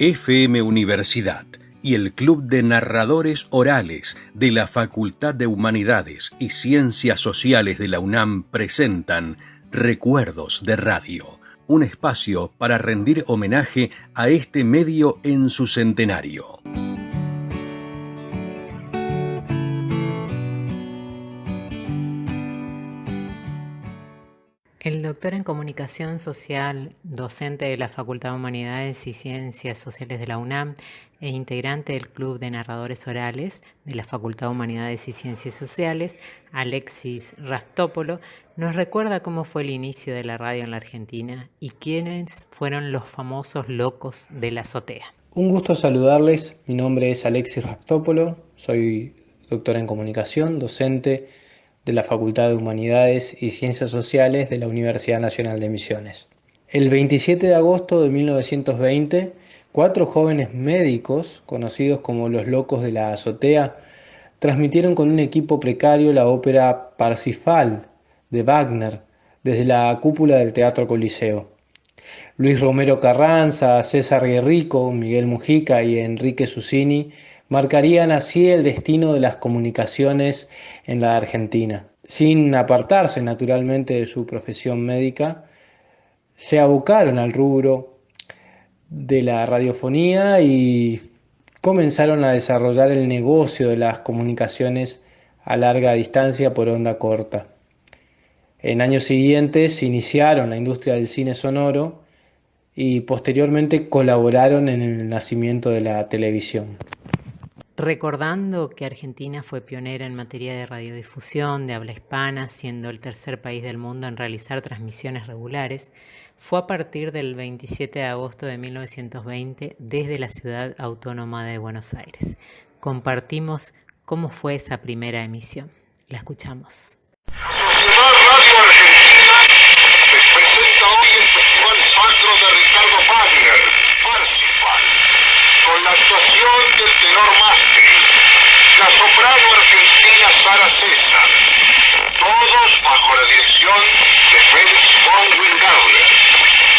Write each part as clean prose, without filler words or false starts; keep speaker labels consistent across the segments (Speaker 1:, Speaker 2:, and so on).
Speaker 1: FM Universidad y el Club de Narradores Orales de la Facultad de Humanidades y Ciencias Sociales de la UNAM presentan Recuerdos de Radio, un espacio para rendir homenaje a este medio en su centenario.
Speaker 2: El doctor en Comunicación Social, docente de la Facultad de Humanidades y Ciencias Sociales de la UNAM e integrante del Club de Narradores Orales de la Facultad de Humanidades y Ciencias Sociales, Alexis Raftópolo, nos recuerda cómo fue el inicio de la radio en la Argentina y quiénes fueron los famosos locos de la azotea.
Speaker 3: Un gusto saludarles, mi nombre es Alexis Raftópolo, soy doctor en Comunicación, docente de la Facultad de Humanidades y Ciencias Sociales de la Universidad Nacional de Misiones. El 27 de agosto de 1920, 4 jóvenes médicos, conocidos como los locos de la azotea, transmitieron con un equipo precario la ópera Parsifal de Wagner desde la cúpula del Teatro Coliseo. Luis Romero Carranza, César Guerrico, Miguel Mujica y Enrique Susini marcarían así el destino de las comunicaciones en la Argentina. Sin apartarse naturalmente de su profesión médica, se abocaron al rubro de la radiofonía y comenzaron a desarrollar el negocio de las comunicaciones a larga distancia por onda corta. En años siguientes iniciaron la industria del cine sonoro y posteriormente colaboraron en el nacimiento de la televisión.
Speaker 2: Recordando que Argentina fue pionera en materia de radiodifusión de habla hispana, siendo el tercer país del mundo en realizar transmisiones regulares, fue a partir del 27 de agosto de 1920 desde la ciudad autónoma de Buenos Aires. Compartimos cómo fue esa primera emisión. La escuchamos.
Speaker 4: Sociedad Radio Argentina les presenta hoy el Festival Sacro de Ricardo Wagner, Parsifal, con la actuación del tenor Mastri, la soprano argentina Sara César, todos bajo la dirección de Felix von Wingardler,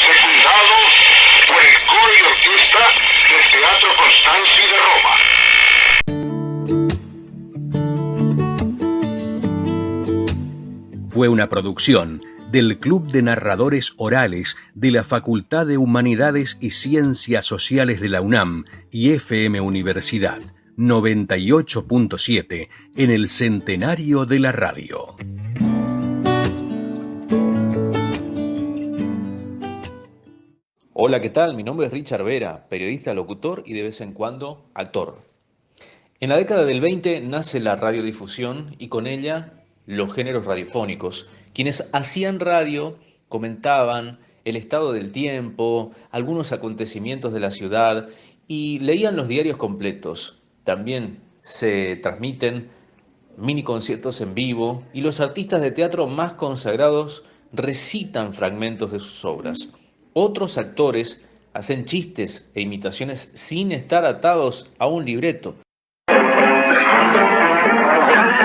Speaker 4: secundados por el coro y orquesta del Teatro Constanzi de Roma.
Speaker 1: Fue una producción del Club de Narradores Orales de la Facultad de Humanidades y Ciencias Sociales de la UNAM y FM Universidad 98.7 en el centenario de la radio.
Speaker 5: Hola, ¿qué tal? Mi nombre es Richard Vera, periodista, locutor y de vez en cuando actor. En la década del 20 nace la radiodifusión y con ella los géneros radiofónicos. Quienes hacían radio comentaban el estado del tiempo, algunos acontecimientos de la ciudad y leían los diarios completos. También se transmiten mini conciertos en vivo y los artistas de teatro más consagrados recitan fragmentos de sus obras. Otros actores hacen chistes e imitaciones sin estar atados a un libreto.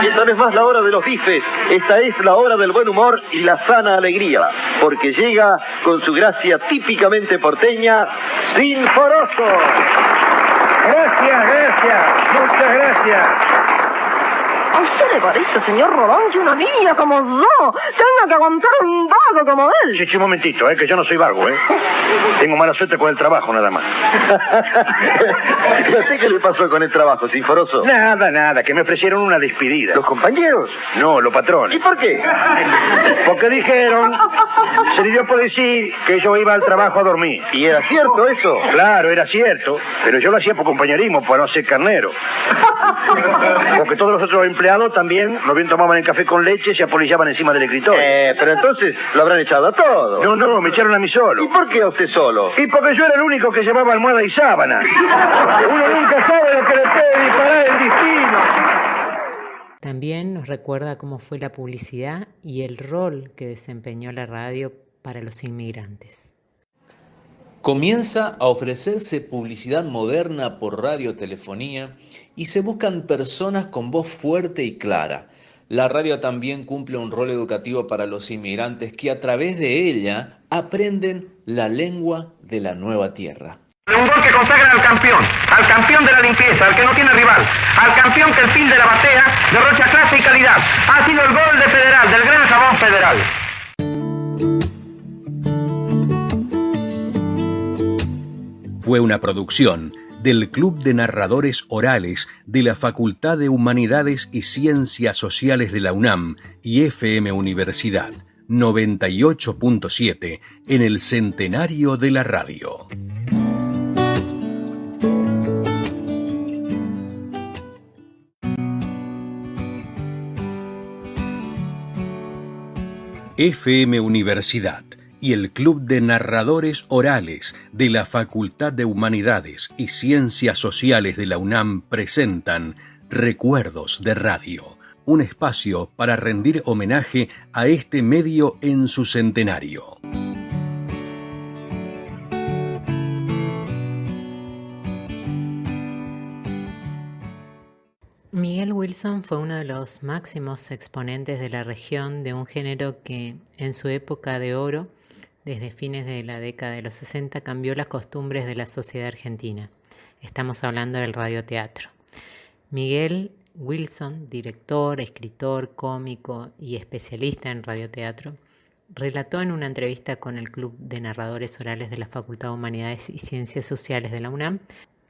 Speaker 6: Esta no es más la hora de los bifes, esta es la hora del buen humor y la sana alegría, porque llega con su gracia típicamente porteña, Sinforoso.
Speaker 7: Gracias, muchas gracias.
Speaker 8: ¿A usted le parece, señor Rodón, que una niña como yo tenga que aguantar un vago como él?
Speaker 7: Sí, un momentito, que yo no soy vago, Tengo mala suerte con el trabajo, nada más.
Speaker 6: No sé qué le pasó con el trabajo, Sinforoso.
Speaker 7: Nada, que me ofrecieron una despedida.
Speaker 6: ¿Los compañeros?
Speaker 7: No, los patrones.
Speaker 6: ¿Y por qué?
Speaker 7: Porque dijeron, se le dio por decir que yo iba al trabajo a dormir.
Speaker 6: ¿Y era cierto eso?
Speaker 7: Claro, era cierto, pero yo lo hacía por compañerismo, para no ser carnero. Porque todos los otros empleados también, lo bien tomaban el café con leche y se apolillaban encima del escritorio.
Speaker 6: Pero entonces lo habrán echado a todos.
Speaker 7: No, me echaron a mí solo.
Speaker 6: ¿Y por qué a usted solo?
Speaker 7: Y porque yo era el único que llevaba almohada y sábana. Uno nunca sabe lo que le puede disparar el destino.
Speaker 2: También nos recuerda cómo fue la publicidad y el rol que desempeñó la radio para los inmigrantes.
Speaker 5: Comienza a ofrecerse publicidad moderna por radiotelefonía y se buscan personas con voz fuerte y clara. La radio también cumple un rol educativo para los inmigrantes que a través de ella aprenden la lengua de la nueva tierra.
Speaker 6: Un gol que consagra al campeón de la limpieza, al que no tiene rival, al campeón que el fin de la batea derrocha clase y calidad. Ha sido el gol de Federal, del Gran Jabón Federal.
Speaker 1: Fue una producción del Club de Narradores Orales de la Facultad de Humanidades y Ciencias Sociales de la UNAM y FM Universidad 98.7 en el centenario de la radio. FM Universidad y el Club de Narradores Orales de la Facultad de Humanidades y Ciencias Sociales de la UNAM presentan Recuerdos de Radio, un espacio para rendir homenaje a este medio en su centenario.
Speaker 2: Miguel Wilson fue uno de los máximos exponentes de la región de un género que, en su época de oro, desde fines de la década de los 60, cambió las costumbres de la sociedad argentina. Estamos hablando del radioteatro. Miguel Wilson, director, escritor, cómico y especialista en radioteatro, relató en una entrevista con el Club de Narradores Orales de la Facultad de Humanidades y Ciencias Sociales de la UNAM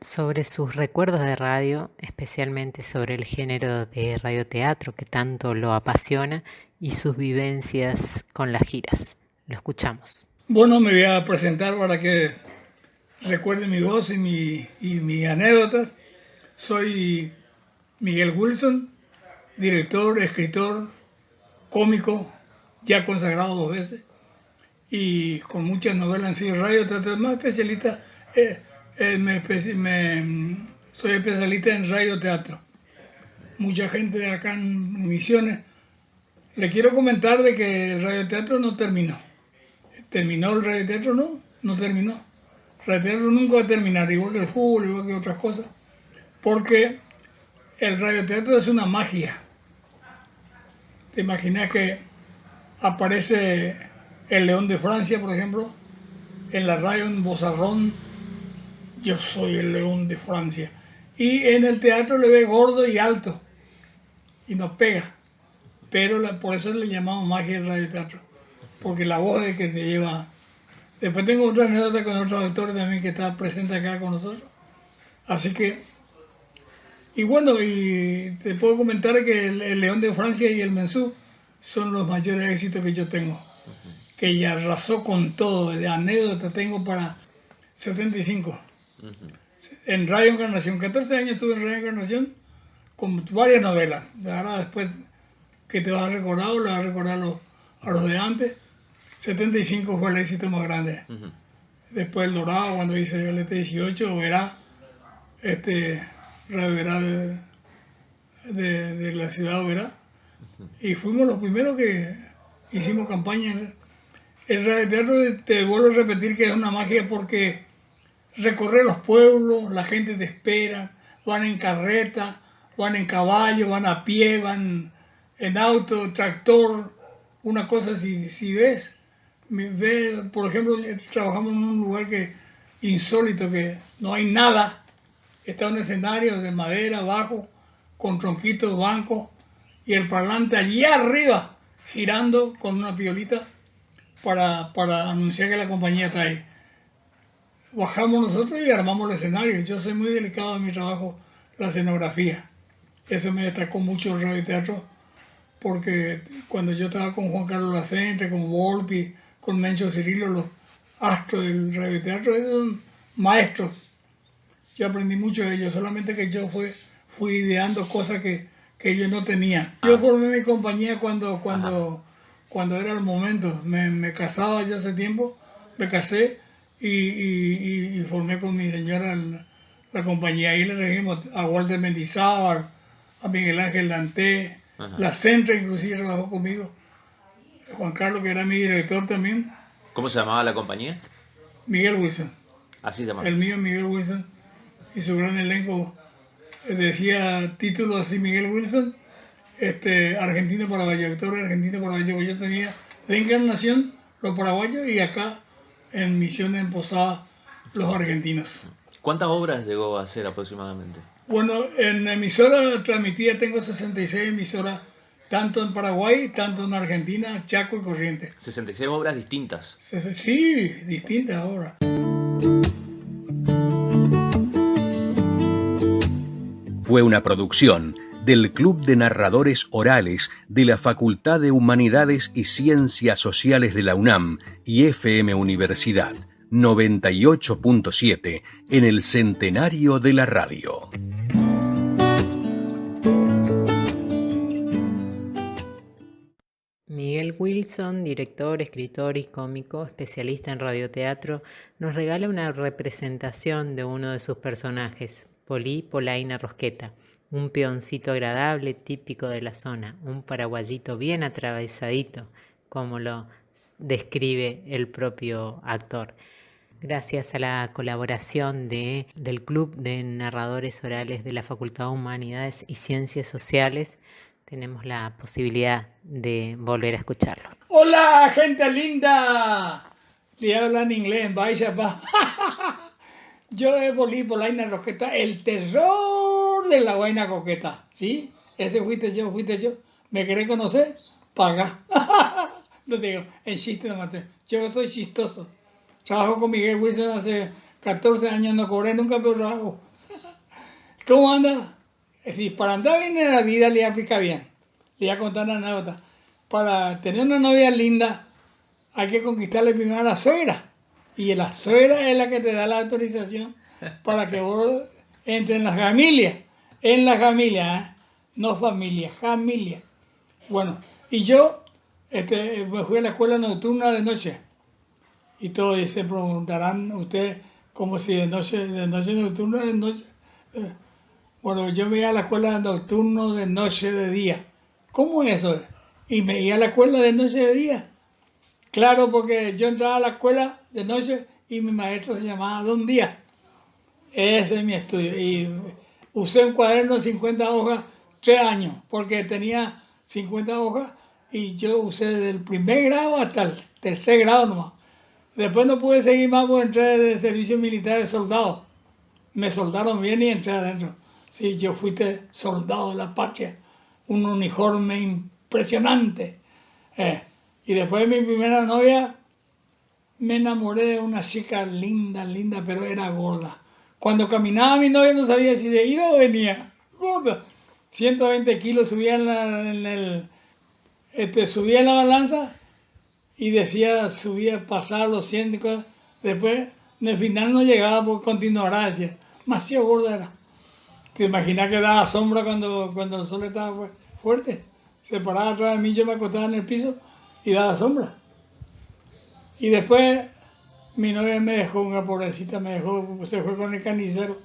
Speaker 2: sobre sus recuerdos de radio, especialmente sobre el género de radioteatro que tanto lo apasiona y sus vivencias con las giras. Lo escuchamos.
Speaker 9: Bueno, me voy a presentar para que recuerden mi voz y mis anécdotas. Soy Miguel Wilson, director, escritor, cómico, ya consagrado 2 veces, y con muchas novelas en sí, radioteatro, más especialista. Soy especialista en radioteatro. Mucha gente de acá en Misiones. Le quiero comentar de que el radioteatro no terminó. ¿Terminó el radioteatro? No terminó. El radioteatro nunca va a terminar, igual que el fútbol, igual que otras cosas. Porque el radioteatro es una magia. ¿Te imaginas que aparece el León de Francia, por ejemplo, en la radio en vozarrón? Yo soy el León de Francia. Y en el teatro le ve gordo y alto. Y nos pega. Pero por eso le llamamos magia del radioteatro. Porque la voz es que te lleva. Después tengo otra anécdota con otro actor también que está presente acá con nosotros. Así que. Y bueno, y te puedo comentar que el León de Francia y el Mensú son los mayores éxitos que yo tengo. Que ya arrasó con todo. De anécdota tengo para 75. En Radio Encarnación, 14 años estuve en Radio Encarnación con varias novelas. Ahora después que te vas a recordar, le vas a recordar a los de antes. 75 fue el éxito más grande. Después El Dorado, cuando hice el ET18, Verá, Radio Verá de la ciudad de Verá. Y fuimos los primeros que hicimos campaña. El radioteatro, te vuelvo a repetir que es una magia porque recorrer los pueblos, la gente te espera, van en carreta, van en caballo, van a pie, van en auto, tractor, una cosa si ves, por ejemplo, trabajamos en un lugar insólito, que no hay nada, está un escenario de madera abajo, con tronquitos, bancos, y el parlante allá arriba, girando con una piolita para anunciar que la compañía está ahí. Bajamos nosotros y armamos el escenario. Yo soy muy delicado en mi trabajo, la escenografía. Eso me destacó mucho el radioteatro, porque cuando yo estaba con Juan Carlos Lacente, con Volpi, con Mencho Cirilo, los astros del radioteatro, esos son maestros. Yo aprendí mucho de ellos, solamente que yo fui ideando cosas que ellos no tenían. Yo formé mi compañía cuando era el momento. Me casaba ya hace tiempo, me casé y formé con mi señora la compañía. Ahí le trajimos a Walter Mendizábal, a Miguel Ángel Danté, la Centra inclusive trabajó conmigo, Juan Carlos, que era mi director también.
Speaker 5: ¿Cómo se llamaba la compañía?
Speaker 9: Miguel Wilson.
Speaker 5: Así se llamaba.
Speaker 9: El mío, Miguel Wilson, y su gran elenco decía título así: Miguel Wilson, argentino paraguayo, actor argentino paraguayo. Yo tenía La Encarnación, los paraguayos, y acá en Misiones, en Posada, los argentinos.
Speaker 5: ¿Cuántas obras llegó a hacer aproximadamente?
Speaker 9: Bueno, en emisora transmitida tengo 66 emisoras, tanto en Paraguay, tanto en Argentina, Chaco y Corrientes.
Speaker 5: 66 obras distintas.
Speaker 9: Sí, distintas ahora.
Speaker 1: Fue una producción del Club de Narradores Orales de la Facultad de Humanidades y Ciencias Sociales de la UNAM y FM Universidad 98.7 en el centenario de la radio.
Speaker 2: Miguel Wilson, director, escritor y cómico, especialista en radioteatro, nos regala una representación de uno de sus personajes, Polí Polaina Rosqueta, un peoncito agradable típico de la zona, un paraguayito bien atravesadito, como lo describe el propio actor. Gracias a la colaboración del Club de Narradores Orales de la Facultad de Humanidades y Ciencias Sociales, tenemos la posibilidad de volver a escucharlo.
Speaker 9: ¡Hola, gente linda! Le hablan inglés, vaya pa. Yo es Polí Polaina Rosqueta, el terror de la vaina coqueta, ¿sí? Ese fuiste yo. ¿Me querés conocer? Paga. No digo, en chiste nomás. Yo soy chistoso. Trabajo con Miguel Wilson hace 14 años, no cobré nunca, pero lo hago. ¿Cómo anda? Es decir, para andar bien en la vida le aplica bien. Le voy a contar una anécdota. Para tener una novia linda, hay que conquistarle primero a la suegra. Y la suegra es la que te da la autorización para que vos entres en la familia. En la familia, ¿eh? No familia, familia. Bueno, y yo me fui a la escuela nocturna de noche. Y todos se preguntarán ustedes como si de noche nocturna, de noche. Bueno, yo me iba a la escuela nocturno de noche de día. ¿Cómo es eso? Y me iba a la escuela de noche de día. Claro, porque yo entraba a la escuela de noche y mi maestro se llamaba Don Díaz. Ese es mi estudio. Y usé un cuaderno de 50 hojas 3 años, porque tenía 50 hojas y yo usé desde el primer grado hasta el tercer grado nomás. Después no pude seguir más porque entré de servicio militar de soldado. Me soldaron bien y entré adentro. Sí, yo fui soldado de la patria. Un uniforme impresionante. Y después de mi primera novia, me enamoré de una chica linda, pero era gorda. Cuando caminaba mi novia no sabía si de iba o venía. Gorda. 120 kilos subía subía en la balanza y decía, subía, pasaba los 100 y cosas. Después, en el final no llegaba por continuará, decía. Demasiado gorda era. Te imaginas que daba sombra cuando el sol estaba fuerte. Se paraba atrás de mí, yo me acostaba en el piso y daba sombra. Y después mi novia me dejó, una pobrecita me dejó, se fue con el carnicero.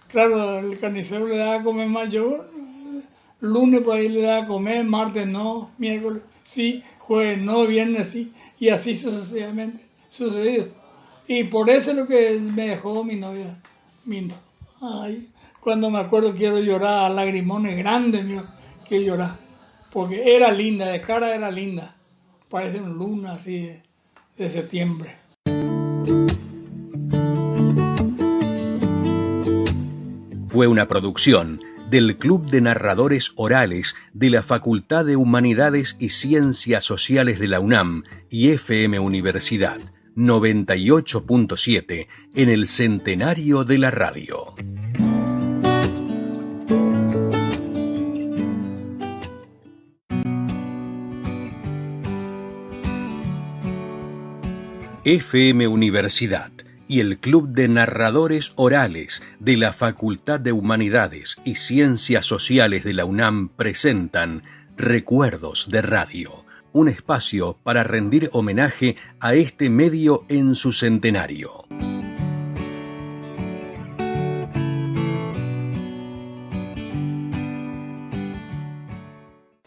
Speaker 9: Claro, el carnicero le daba a comer más, yo lunes por ahí le daba a comer, martes no, miércoles sí, jueves no, viernes sí, y así sucesivamente sucedido. Y por eso es lo que me dejó mi novia. Ay, cuando me acuerdo quiero llorar, lagrimones grandes, quiero llorar. Porque era linda, de cara era linda. Parece una luna así de septiembre.
Speaker 1: Fue una producción del Club de Narradores Orales de la Facultad de Humanidades y Ciencias Sociales de la UNAM y FM Universidad 98.7 en el centenario de la radio. FM Universidad y el Club de Narradores Orales de la Facultad de Humanidades y Ciencias Sociales de la UNAM presentan Recuerdos de Radio, un espacio para rendir homenaje a este medio en su centenario.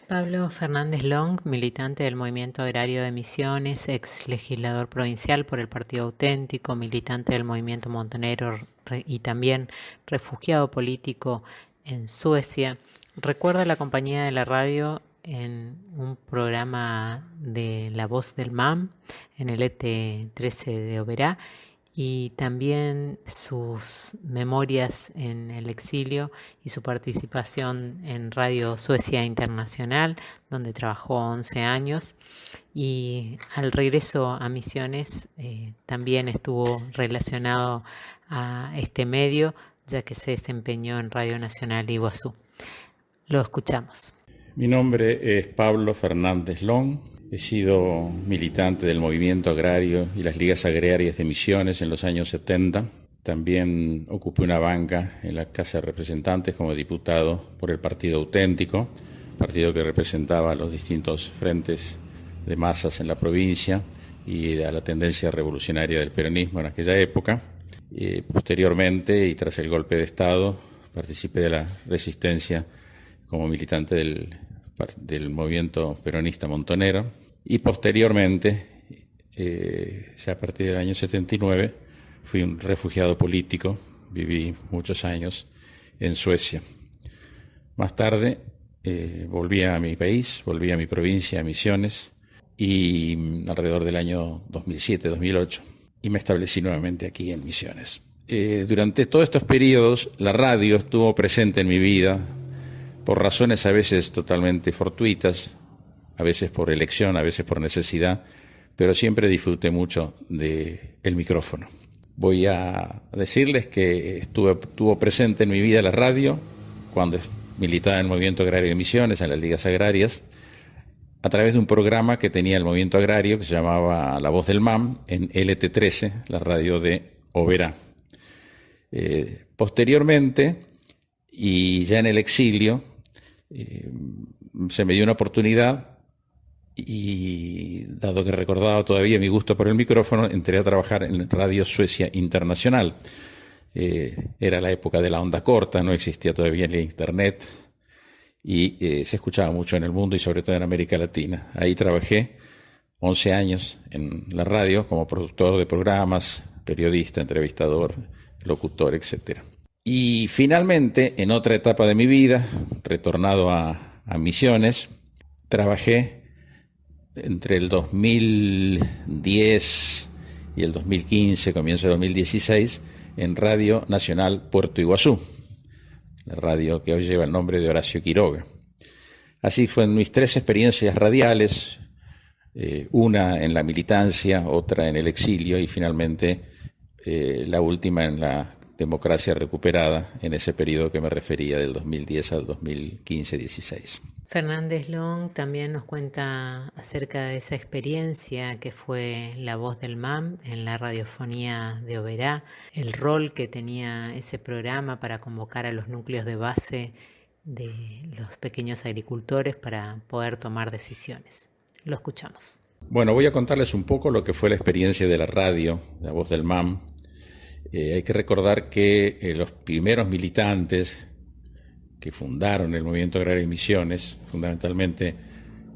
Speaker 2: Pablo Fernández Long, militante del Movimiento Agrario de Misiones, ex legislador provincial por el Partido Auténtico, militante del Movimiento Montonero y también refugiado político en Suecia, recuerda la compañía de la radio en un programa de La Voz del MAM en el ET 13 de Oberá y también sus memorias en el exilio y su participación en Radio Suecia Internacional, donde trabajó 11 años. Y al regreso a Misiones también estuvo relacionado a este medio, ya que se desempeñó en Radio Nacional Iguazú. Lo escuchamos.
Speaker 10: Mi nombre es Pablo Fernández Long. He sido militante del movimiento agrario y las ligas agrarias de Misiones en los años 70. También ocupé una banca en la Casa de Representantes como diputado por el Partido Auténtico, partido que representaba a los distintos frentes de masas en la provincia y a la tendencia revolucionaria del peronismo en aquella época. Posteriormente, y tras el golpe de Estado, participé de la resistencia como militante del movimiento peronista montonero, y posteriormente, ya a partir del año 79, fui un refugiado político, viví muchos años en Suecia. Más tarde volví a mi país, volví a mi provincia, a Misiones, y alrededor del año 2007-2008, y me establecí nuevamente aquí en Misiones. Durante todos estos periodos, la radio estuvo presente en mi vida, por razones a veces totalmente fortuitas, a veces por elección, a veces por necesidad, pero siempre disfruté mucho del micrófono. Voy a decirles que estuvo presente en mi vida la radio cuando militaba en el Movimiento Agrario de Misiones, en las ligas agrarias, a través de un programa que tenía el Movimiento Agrario que se llamaba La Voz del MAM en LT13, la radio de Oberá. Posteriormente, y ya en el exilio, se me dio una oportunidad y, dado que recordaba todavía mi gusto por el micrófono, entré a trabajar en Radio Suecia Internacional. Era la época de la onda corta, no existía todavía el internet y se escuchaba mucho en el mundo y sobre todo en América Latina. Ahí trabajé 11 años en la radio como productor de programas, periodista, entrevistador, locutor, etcétera. Y finalmente, en otra etapa de mi vida, retornado a Misiones, trabajé entre el 2010 y el 2015, comienzo de 2016, en Radio Nacional Puerto Iguazú, la radio que hoy lleva el nombre de Horacio Quiroga. Así fueron mis 3 experiencias radiales, una en la militancia, otra en el exilio y finalmente la última en la democracia recuperada en ese periodo que me refería del 2010 al 2015-16.
Speaker 2: Fernández Long también nos cuenta acerca de esa experiencia que fue La Voz del MAM en la radiofonía de Oberá, el rol que tenía ese programa para convocar a los núcleos de base de los pequeños agricultores para poder tomar decisiones. Lo escuchamos.
Speaker 10: Bueno, voy a contarles un poco lo que fue la experiencia de la radio, La Voz del MAM. Hay que recordar que los primeros militantes que fundaron el Movimiento Agrario de Misiones, fundamentalmente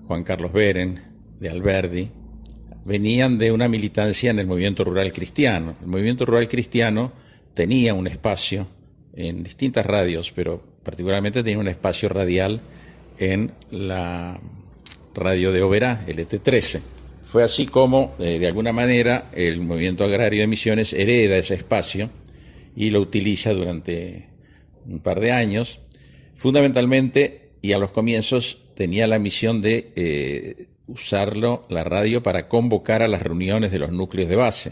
Speaker 10: Juan Carlos Beren, de Alberdi, venían de una militancia en el Movimiento Rural Cristiano. El Movimiento Rural Cristiano tenía un espacio en distintas radios, pero particularmente tenía un espacio radial en la radio de Oberá, LT13. Fue así como, de alguna manera, el Movimiento Agrario de Misiones hereda ese espacio y lo utiliza durante un par de años. Fundamentalmente, y a los comienzos, tenía la misión de usarlo, la radio, para convocar a las reuniones de los núcleos de base.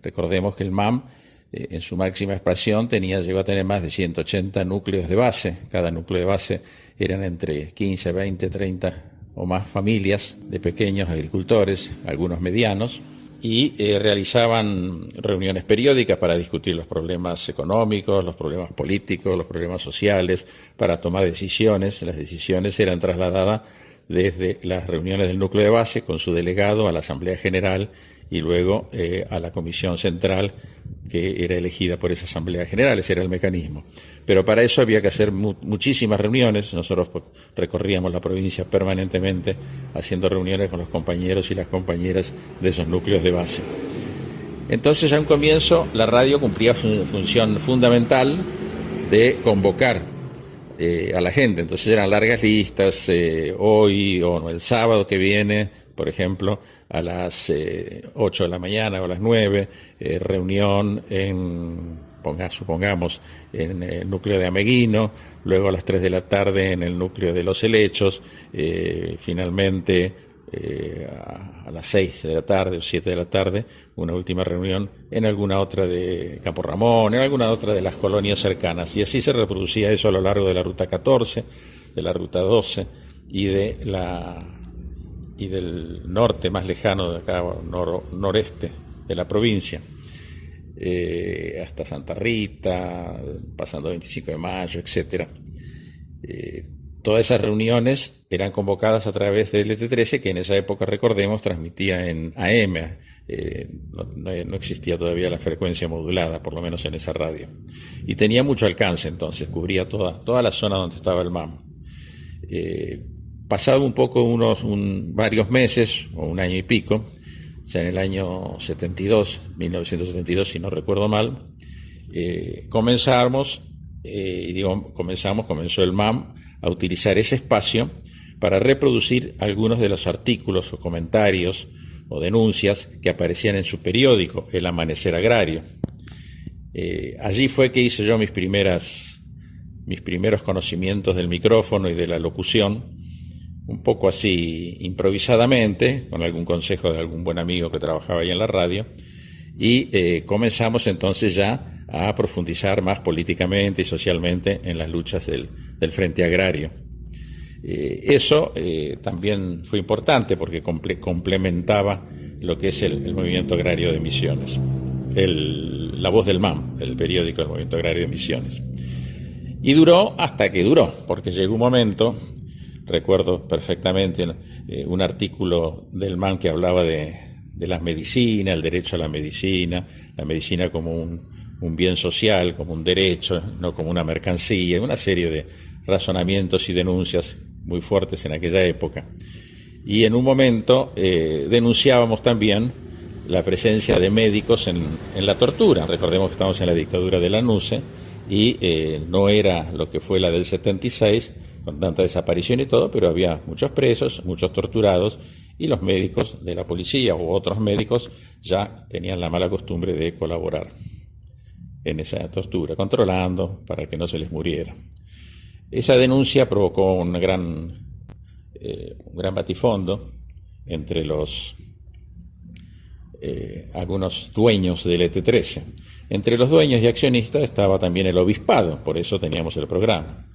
Speaker 10: Recordemos que el MAM, en su máxima expansión, llegó a tener más de 180 núcleos de base. Cada núcleo de base eran entre 15, 20, 30 o más familias de pequeños agricultores, algunos medianos, y realizaban reuniones periódicas para discutir los problemas económicos, los problemas políticos, los problemas sociales, para tomar decisiones. Las decisiones eran trasladadas desde las reuniones del núcleo de base con su delegado a la Asamblea General y luego a la Comisión Central, que era elegida por esa Asamblea General. Ese era el mecanismo. Pero para eso había que hacer muchísimas reuniones. Nosotros recorríamos la provincia permanentemente haciendo reuniones con los compañeros y las compañeras de esos núcleos de base. Entonces, a un comienzo, la radio cumplía función fundamental de convocar a la gente. Entonces eran largas listas, hoy o no, el sábado que viene, por ejemplo, a las 8 de la mañana o a las 9, reunión supongamos, en el núcleo de Ameguino, luego a las 3 de la tarde en el núcleo de Los Helechos, finalmente a las 6 de la tarde o 7 de la tarde, una última reunión en alguna otra de Campo Ramón, en alguna otra de las colonias cercanas. Y así se reproducía eso a lo largo de la Ruta 14, de la Ruta 12 y del norte más lejano de acá, noreste de la provincia, hasta Santa Rita, pasando 25 de Mayo, etc. Todas esas reuniones eran convocadas a través del LT13, que en esa época, recordemos, transmitía en AM. No existía todavía la frecuencia modulada, por lo menos en esa radio. Y tenía mucho alcance, entonces, cubría toda la zona donde estaba el MAM. Pasado un poco varios meses, o un año y pico, ya en el año 1972, si no recuerdo mal, comenzó el MAM a utilizar ese espacio para reproducir algunos de los artículos o comentarios o denuncias que aparecían en su periódico, El Amanecer Agrario. Allí fue que hice yo mis primeros conocimientos del micrófono y de la locución, un poco así improvisadamente, con algún consejo de algún buen amigo que trabajaba ahí en la radio, y comenzamos entonces ya a profundizar más políticamente y socialmente en las luchas del Frente Agrario. Eso también fue importante porque complementaba lo que es el Movimiento Agrario de Misiones, La Voz del MAM, el periódico del Movimiento Agrario de Misiones. Y duró hasta que duró, porque llegó un momento, recuerdo perfectamente un artículo del MAM que hablaba de las medicinas, el derecho a la medicina como un bien social, como un derecho, no como una mercancía, una serie de razonamientos y denuncias muy fuertes en aquella época. Y en un momento denunciábamos también la presencia de médicos en la tortura. Recordemos que estamos en la dictadura de Lanusse y no era lo que fue la del 76, con tanta desaparición y todo, pero había muchos presos, muchos torturados, y los médicos de la policía u otros médicos ya tenían la mala costumbre de colaborar en esa tortura, controlando para que no se les muriera. Esa denuncia provocó un gran batifondo entre algunos dueños del ET13. Entre los dueños y accionistas estaba también el obispado, por eso teníamos el programa.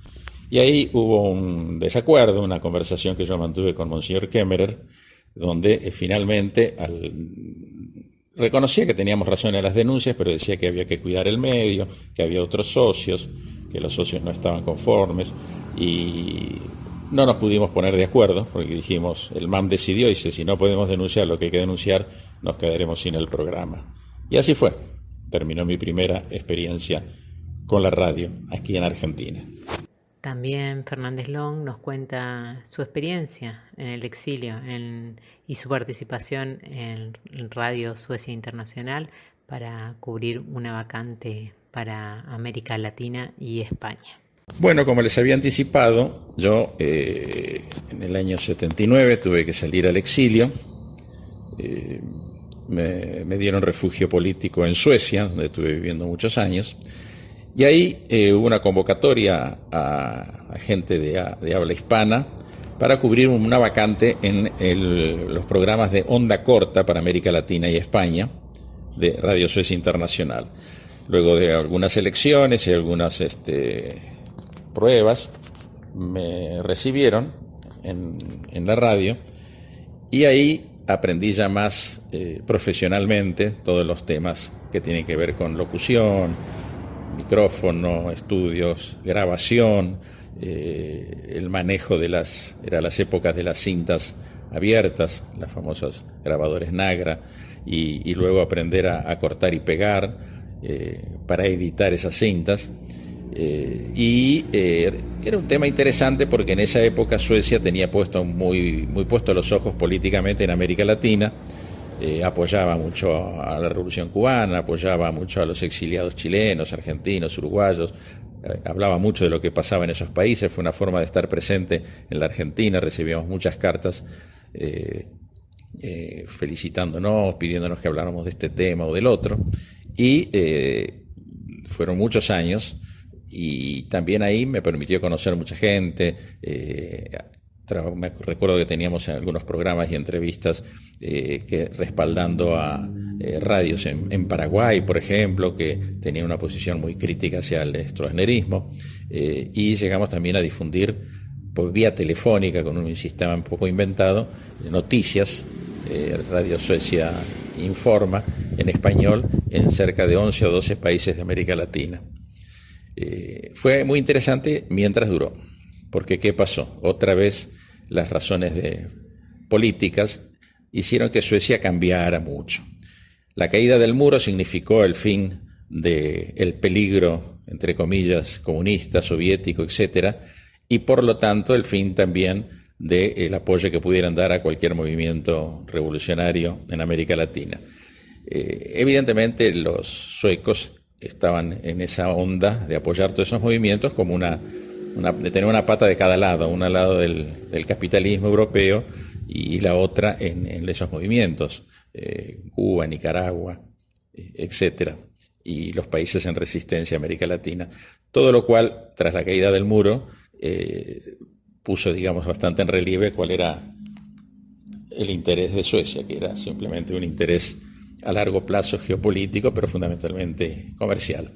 Speaker 10: Y ahí hubo un desacuerdo, una conversación que yo mantuve con Monseñor Kemmerer, donde finalmente reconocía que teníamos razón en las denuncias, pero decía que había que cuidar el medio, que había otros socios, que los socios no estaban conformes, y no nos pudimos poner de acuerdo, porque dijimos, el MAM decidió, y dice, si no podemos denunciar lo que hay que denunciar, nos quedaremos sin el programa. Y así fue. Terminó mi primera experiencia con la radio aquí en Argentina.
Speaker 2: También Fernández Long nos cuenta su experiencia en el exilio y su participación en Radio Suecia Internacional para cubrir una vacante para América Latina y España.
Speaker 10: Bueno, como les había anticipado, yo en el año 79 tuve que salir al exilio. Me dieron refugio político en Suecia, donde estuve viviendo muchos años. Y ahí hubo una convocatoria a gente de habla hispana para cubrir una vacante en los programas de onda corta para América Latina y España de Radio Suecia Internacional. Luego de algunas elecciones y algunas pruebas, me recibieron en la radio y ahí aprendí ya más profesionalmente todos los temas que tienen que ver con locución, micrófono, estudios, grabación, el manejo de las épocas de las cintas abiertas, las famosas grabadores Nagra, y luego aprender a cortar y pegar para editar esas cintas. Era un tema interesante porque en esa época Suecia tenía muy puesto los ojos políticamente en América Latina. Apoyaba mucho a la Revolución Cubana, apoyaba mucho a los exiliados chilenos, argentinos, uruguayos, hablaba mucho de lo que pasaba en esos países, fue una forma de estar presente en la Argentina, recibíamos muchas cartas felicitándonos, pidiéndonos que habláramos de este tema o del otro, y fueron muchos años, y también ahí me permitió conocer mucha gente. Me recuerdo que teníamos algunos programas y entrevistas que respaldando a radios en Paraguay, por ejemplo, que tenían una posición muy crítica hacia el stroessnerismo, y llegamos también a difundir por vía telefónica, con un sistema un poco inventado, noticias. Radio Suecia informa en español en cerca de 11 o 12 países de América Latina. Fue muy interesante mientras duró, porque ¿qué pasó? Otra vez las razones políticas hicieron que Suecia cambiara mucho. La caída del muro significó el fin del peligro, entre comillas, comunista, soviético, etc., y por lo tanto el fin también del apoyo que pudieran dar a cualquier movimiento revolucionario en América Latina. Evidentemente los suecos estaban en esa onda de apoyar todos esos movimientos como de tener una pata de cada lado, un lado del capitalismo europeo y la otra en esos movimientos, Cuba, Nicaragua, etcétera, y los países en resistencia a América Latina. Todo lo cual, tras la caída del muro, puso, digamos, bastante en relieve cuál era el interés de Suecia, que era simplemente un interés a largo plazo geopolítico, pero fundamentalmente comercial.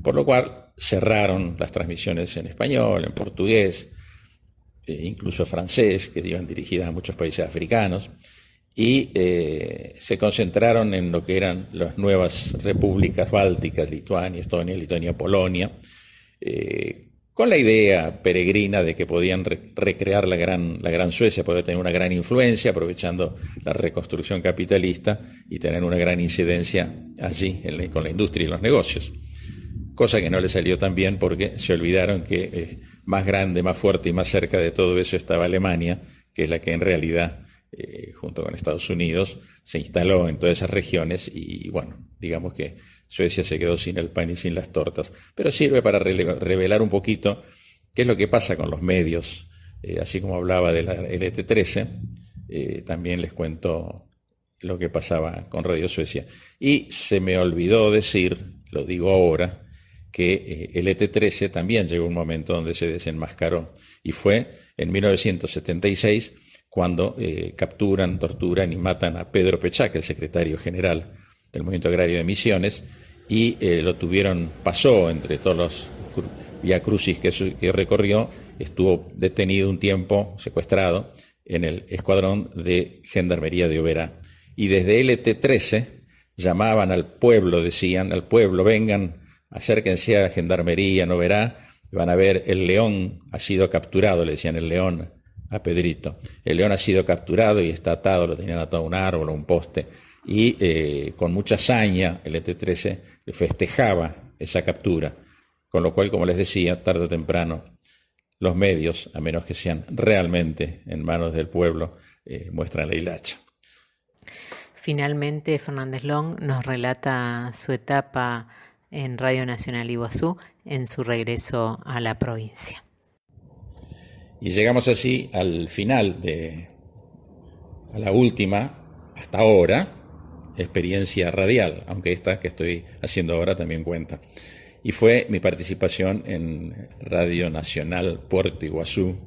Speaker 10: Por lo cual cerraron las transmisiones en español, en portugués, incluso francés, que iban dirigidas a muchos países africanos, y se concentraron en lo que eran las nuevas repúblicas bálticas, Lituania, Estonia, Lituania, Polonia, con la idea peregrina de que podían recrear la gran Suecia, poder tener una gran influencia, aprovechando la reconstrucción capitalista y tener una gran incidencia allí con la industria y los negocios. Cosa que no le salió tan bien porque se olvidaron que más grande, más fuerte y más cerca de todo eso estaba Alemania, que es la que en realidad, junto con Estados Unidos, se instaló en todas esas regiones y, bueno, digamos que Suecia se quedó sin el pan y sin las tortas. Pero sirve para revelar un poquito qué es lo que pasa con los medios. Así como hablaba de la LT13, también les cuento lo que pasaba con Radio Suecia. Y se me olvidó decir, lo digo ahora, que el ET13 también llegó un momento donde se desenmascaró, y fue en 1976 cuando capturan, torturan y matan a Pedro Pechak, el secretario general del Movimiento Agrario de Misiones, y pasó entre todos los viacrucis que recorrió, estuvo detenido un tiempo, secuestrado, en el escuadrón de Gendarmería de Oberá. Y desde LT13 llamaban al pueblo, decían al pueblo, vengan, acérquense a la Gendarmería en Oberá, van a ver, el león ha sido capturado, le decían el león a Pedrito. El león ha sido capturado y está atado, lo tenían atado a un árbol o un poste. Y con mucha hazaña el ET13 festejaba esa captura, con lo cual, como les decía, tarde o temprano los medios, a menos que sean realmente en manos del pueblo, muestran la hilacha.
Speaker 2: Finalmente, Fernández Long nos relata su etapa en Radio Nacional Iguazú en su regreso a la provincia.
Speaker 10: Y llegamos así al final a la última, hasta ahora, experiencia radial, aunque esta que estoy haciendo ahora también cuenta. Y fue mi participación en Radio Nacional Puerto Iguazú,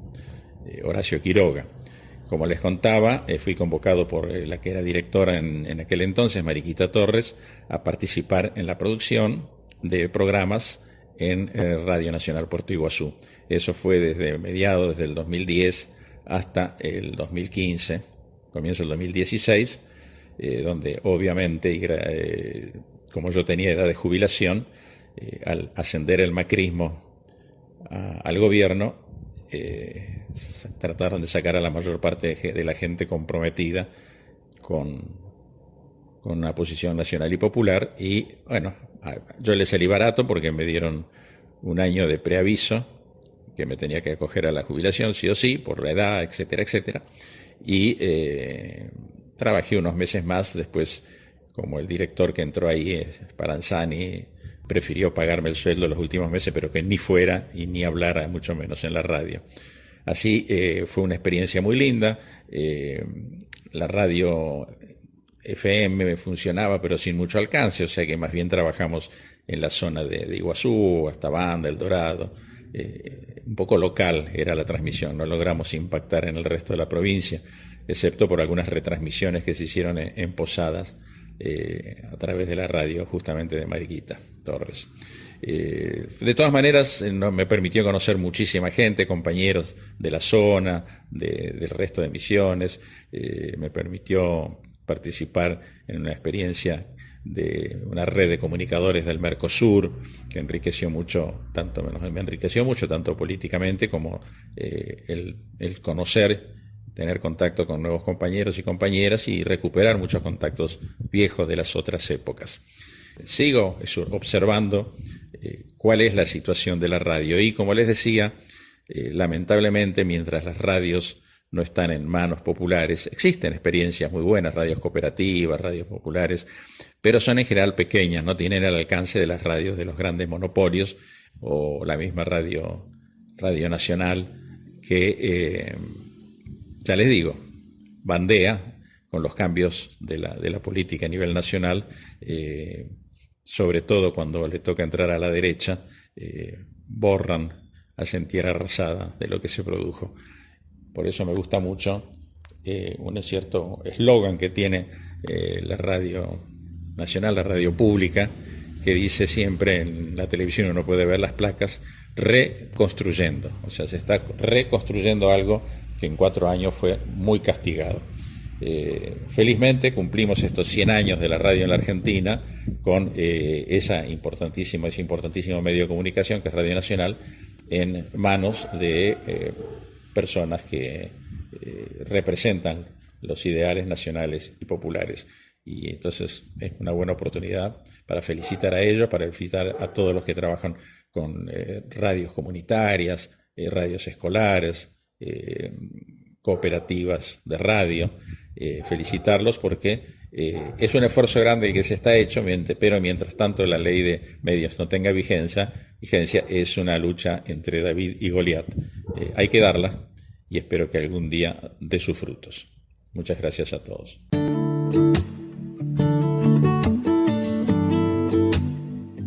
Speaker 10: Horacio Quiroga. Como les contaba, fui convocado por la que era directora en aquel entonces, Mariquita Torres, a participar en la producción de programas en Radio Nacional Puerto Iguazú. Eso fue desde el 2010 hasta el 2015, comienzo del 2016, donde obviamente, como yo tenía edad de jubilación, al ascender el macrismo al gobierno, trataron de sacar a la mayor parte de la gente comprometida con una posición nacional y popular, y bueno, yo le salí barato porque me dieron un año de preaviso que me tenía que acoger a la jubilación sí o sí, por la edad, etcétera, etcétera, y trabajé unos meses más después como el director que entró ahí, Sparanzani, prefirió pagarme el sueldo los últimos meses, pero que ni fuera y ni hablara, mucho menos en la radio. Así fue una experiencia muy linda. La radio FM funcionaba, pero sin mucho alcance, o sea que más bien trabajamos en la zona de Iguazú, hasta Banda, El Dorado. Un poco local era la transmisión, no logramos impactar en el resto de la provincia, excepto por algunas retransmisiones que se hicieron en Posadas a través de la radio justamente de Mariquita Torres. De todas maneras, me permitió conocer muchísima gente, compañeros de la zona, del resto de Misiones, me permitió participar en una experiencia de una red de comunicadores del Mercosur que me enriqueció mucho, tanto políticamente como el conocer, tener contacto con nuevos compañeros y compañeras y recuperar muchos contactos viejos de las otras épocas. Sigo observando cuál es la situación de la radio y, como les decía, lamentablemente, mientras las radios no están en manos populares, existen experiencias muy buenas, radios cooperativas, radios populares, pero son en general pequeñas, no tienen el alcance de las radios de los grandes monopolios o la misma Radio Nacional que, ya les digo, bandea con los cambios de la política a nivel nacional, sobre todo cuando le toca entrar a la derecha, borran, hacen tierra arrasada de lo que se produjo. Por eso me gusta mucho un cierto eslogan que tiene la Radio Nacional, la radio pública, que dice siempre en la televisión, uno puede ver las placas, reconstruyendo. O sea, se está reconstruyendo algo que en 4 años fue muy castigado. Felizmente cumplimos estos 100 años de la radio en la Argentina con ese importantísimo medio de comunicación que es Radio Nacional, en manos de personas que representan los ideales nacionales y populares. Y entonces es una buena oportunidad para felicitar a ellos, para felicitar a todos los que trabajan con radios comunitarias, radios escolares, cooperativas de radio, felicitarlos porque es un esfuerzo grande el que se está hecho, pero mientras tanto la ley de medios no tenga vigencia es una lucha entre David y Goliat. Hay que darla y espero que algún día dé sus frutos. Muchas gracias a todos.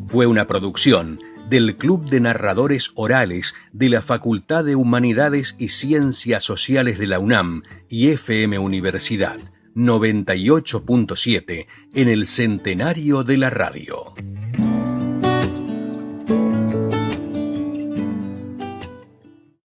Speaker 1: Fue una producción del Club de Narradores Orales de la Facultad de Humanidades y Ciencias Sociales de la UNAM y FM Universidad 98.7 en el centenario de la radio.